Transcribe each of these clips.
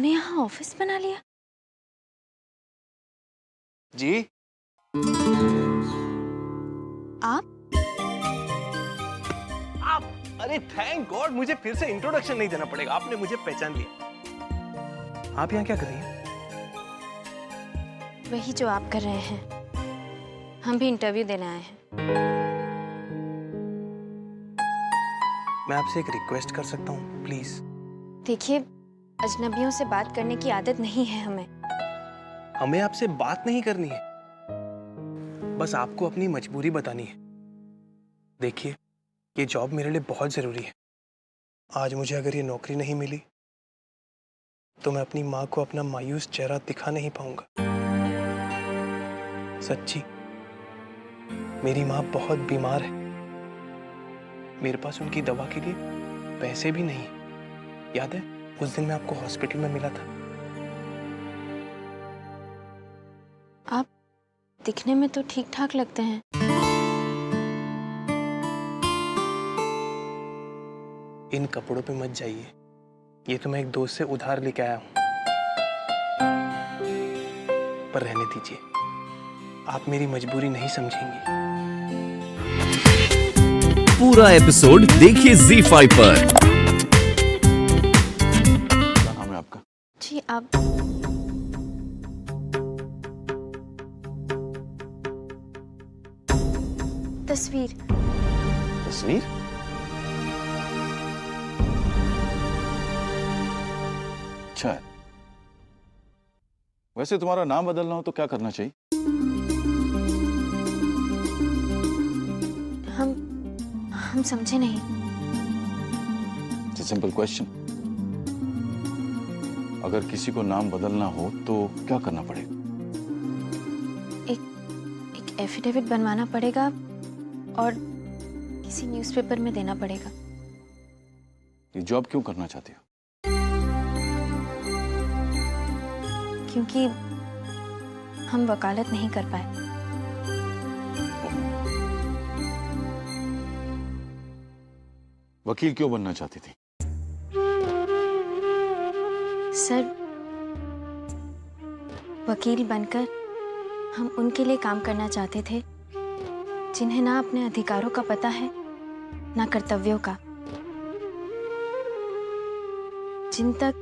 इन्होंने यहाँ ऑफिस बना लिया। जी आप? अरे थैंक गॉड, मुझे फिर से इंट्रोडक्शन नहीं देना पड़ेगा, आपने मुझे पहचान लिया। आप यहाँ क्या कर रही हैं? वही जो आप कर रहे हैं। हम भी इंटरव्यू देने आए हैं। मैं आपसे एक रिक्वेस्ट कर सकता हूँ प्लीज? देखिए, अजनबियों से बात करने की आदत नहीं है हमें। हमें आपसे बात नहीं करनी है, बस आपको अपनी मजबूरी बतानी है। देखिए, ये जॉब मेरे लिए बहुत जरूरी है। आज मुझे अगर ये नौकरी नहीं मिली तो मैं अपनी माँ को अपना मायूस चेहरा दिखा नहीं पाऊंगा। सच्ची, मेरी माँ बहुत बीमार है। मेरे पास उनकी दवा के लिए पैसे भी नहीं। याद है उस दिन मैं आपको हॉस्पिटल में मिला था? आप दिखने में तो ठीक ठाक लगते हैं। इन कपड़ों पे मत जाइए, ये तो मैं एक दोस्त से उधार लेके आया हूं। पर रहने दीजिए, आप मेरी मजबूरी नहीं समझेंगी। पूरा एपिसोड देखिए ZEE5 पर। क्या नाम है आपका? जी आप तस्वीर। तस्वीर? अच्छा है। वैसे तुम्हारा नाम बदलना हो तो क्या करना चाहिए? हम समझे नहीं। It's a simple question. अगर किसी को नाम बदलना हो तो क्या करना पड़ेगा? एक एफिडेविट बनवाना पड़ेगा और किसी न्यूज़पेपर में देना पड़ेगा। ये जॉब क्यों करना चाहते हो? क्योंकि हम वकालत नहीं कर पाए। वकील क्यों बनना चाहती थी? सर, वकील बनकर हम उनके लिए काम करना चाहते थे जिन्हें ना अपने अधिकारों का पता है ना कर्तव्यों का, जिन तक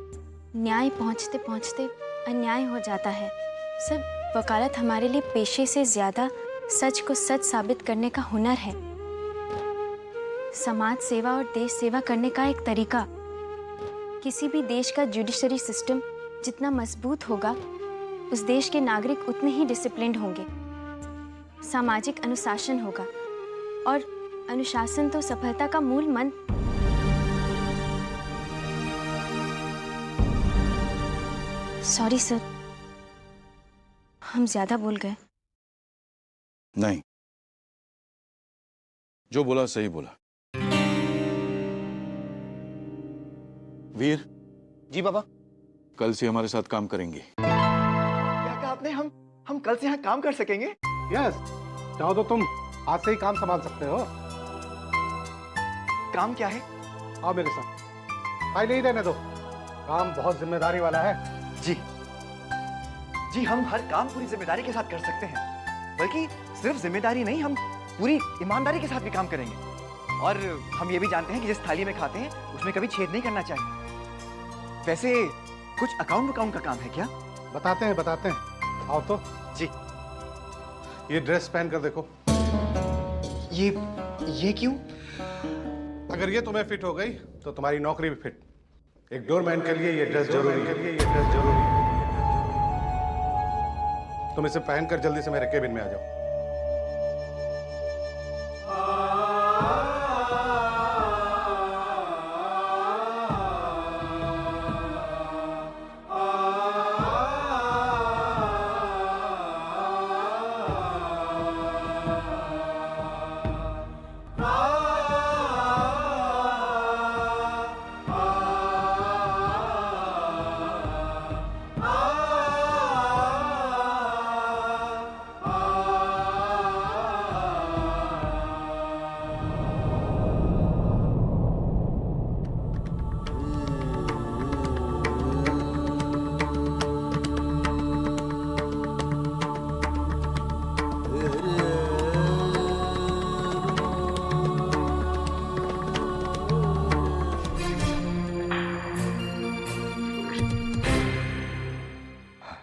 न्याय पहुंचते पहुंचते अन्याय हो जाता है। सर, वकालत हमारे लिए पेशे से ज्यादा सच को सच साबित करने का हुनर है, समाज सेवा और देश सेवा करने का एक तरीका। किसी भी देश का जुडिशरी सिस्टम जितना मजबूत होगा, उस देश के नागरिक उतने ही डिसिप्लिन्ड होंगे। सामाजिक अनुशासन होगा और अनुशासन तो सफलता का मूल मंत्र। सॉरी सर, हम ज्यादा बोल गए। नहीं, जो बोला सही बोला। वीर। जी बाबा। कल से हमारे साथ काम करेंगे। क्या कहा आपने? हम कल से यहाँ काम कर सकेंगे? यस, चाहो तो तुम आज से ही काम संभाल सकते हो। काम क्या है? आओ मेरे साथ। फाइल ही रहने दो, काम बहुत जिम्मेदारी वाला है। जी जी, हम हर काम पूरी जिम्मेदारी के साथ कर सकते हैं, बल्कि सिर्फ जिम्मेदारी नहीं, हम पूरी ईमानदारी के साथ भी काम करेंगे। और हम ये भी जानते हैं कि जिस थाली में खाते हैं उसमें कभी छेद नहीं करना चाहिए। वैसे कुछ अकाउंट का काम है क्या? बताते हैं। आओ तो। जी। ये ड्रेस पहन कर देखो। ये क्यों? अगर ये तुम्हें फिट हो गई तो तुम्हारी नौकरी भी फिट। एक डोरमैन के लिए ये ड्रेस जरूरी है। तुम इसे पहनकर जल्दी से मेरे केबिन में आ जाओ।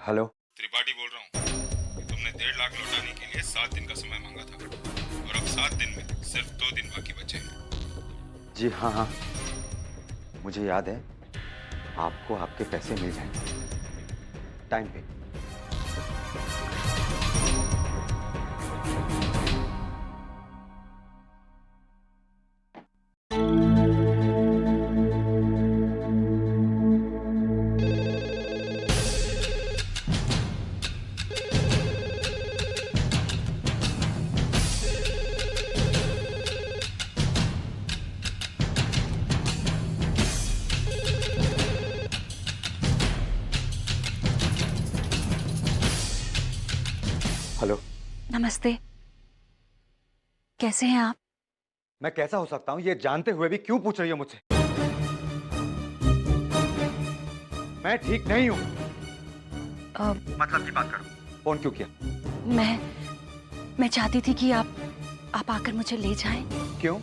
हेलो। त्रिपाठी बोल रहा हूँ। तुमने 1.5 लाख लौटाने के लिए 7 दिन का समय मांगा था और अब 7 दिन में सिर्फ 2 दिन बाकी बचे हैं। जी हाँ हाँ, मुझे याद है। आपको आपके पैसे मिल जाएंगे टाइम पे। हेलो। नमस्ते। कैसे हैं आप? मैं कैसा हो सकता हूँ ये जानते हुए भी क्यों पूछ रही हो मुझसे? मैं ठीक नहीं हूँ। मतलब की बात करो। फोन क्यों किया? मैं चाहती थी कि आप आकर मुझे ले जाएं। क्यों?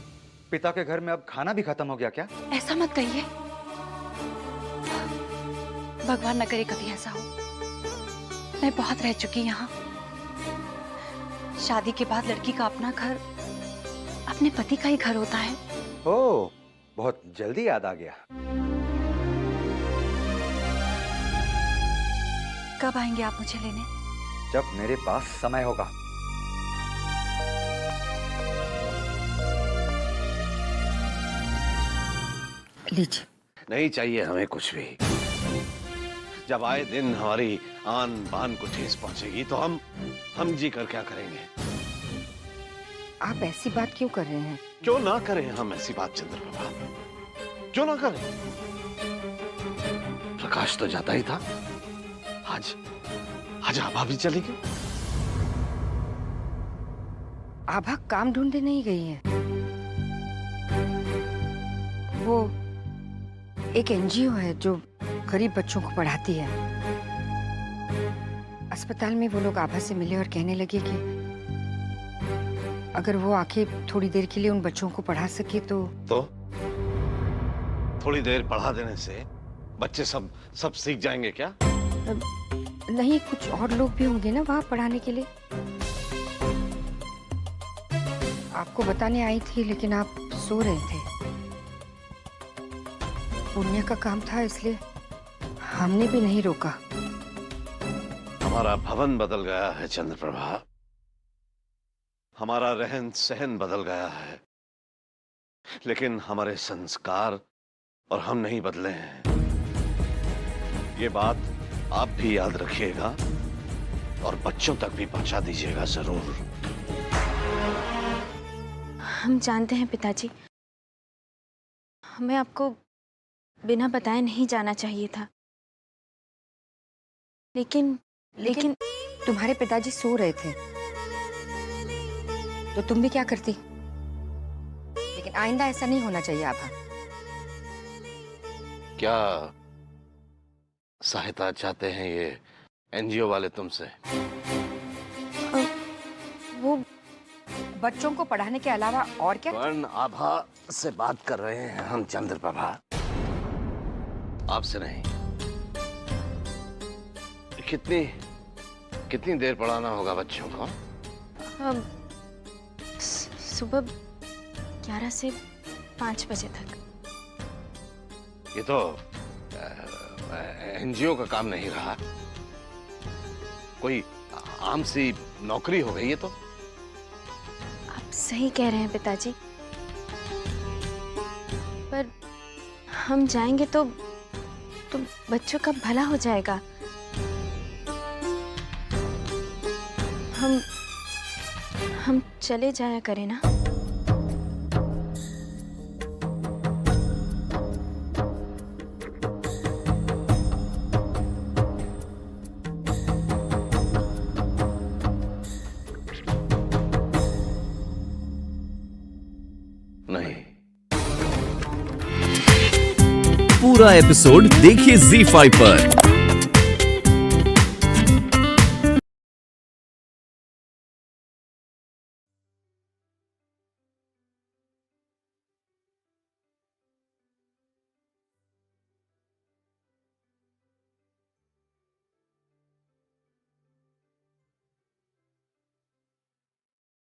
पिता के घर में अब खाना भी खत्म हो गया क्या? ऐसा मत कहिए। भगवान न करे कभी ऐसा हो। मैं बहुत रह चुकी यहाँ। शादी के बाद लड़की का अपना घर अपने पति का ही घर होता है। ओह, बहुत जल्दी याद आ गया। कब आएंगे आप मुझे लेने? जब मेरे पास समय होगा। लीजिए। नहीं चाहिए हमें कुछ भी। जब आए दिन हमारी आन बान को ठेस पहुंचेगी तो हम जी कर क्या करेंगे? आप ऐसी बात क्यों कर रहे हैं? क्यों ना करें हम ऐसी बात चंद्रप्रभा, क्यों ना करें? प्रकाश तो जाता ही था, आज आभा भी चली गई। आभा काम ढूंढने नहीं गई है। वो एक एनजीओ है जो गरीब बच्चों को पढ़ाती है। अस्पताल में वो लोग आभा से मिले और कहने लगे कि अगर वो आके थोड़ी देर के लिए उन बच्चों को पढ़ा सके तो थोड़ी देर पढ़ा देने से बच्चे सब सीख जाएंगे क्या? नहीं, कुछ और लोग भी होंगे ना वहाँ पढ़ाने के लिए। आपको बताने आई थी लेकिन आप सो रहे थे। पुण्य का काम था इसलिए हमने भी नहीं रोका। हमारा भवन बदल गया है चंद्रप्रभा, हमारा रहन सहन बदल गया है, लेकिन हमारे संस्कार और हम नहीं बदले हैं। ये बात आप भी याद रखिएगा और बच्चों तक भी पहुंचा दीजिएगा जरूर। हम जानते हैं पिताजी, हमें आपको बिना बताए नहीं जाना चाहिए था। लेकिन तुम्हारे पिताजी सो रहे थे तो तुम भी क्या करती? लेकिन आइंदा ऐसा नहीं होना चाहिए आभा। क्या सहायता चाहते हैं ये एनजीओ वाले तुमसे? वो बच्चों को पढ़ाने के अलावा और क्या? वर्ण आभा से बात कर रहे हैं हम चंद्रप्रभा, आपसे नहीं। कितनी देर पढ़ाना होगा बच्चों को? सुबह 11 से 5 बजे तक। ये तो एनजीओ का काम नहीं रहा, कोई आम सी नौकरी हो गई ये तो। आप सही कह रहे हैं पिताजी, पर हम जाएंगे तो बच्चों का भला हो जाएगा। हम चले जाया करें ना। नहीं। पूरा एपिसोड देखिए ZEE5 पर।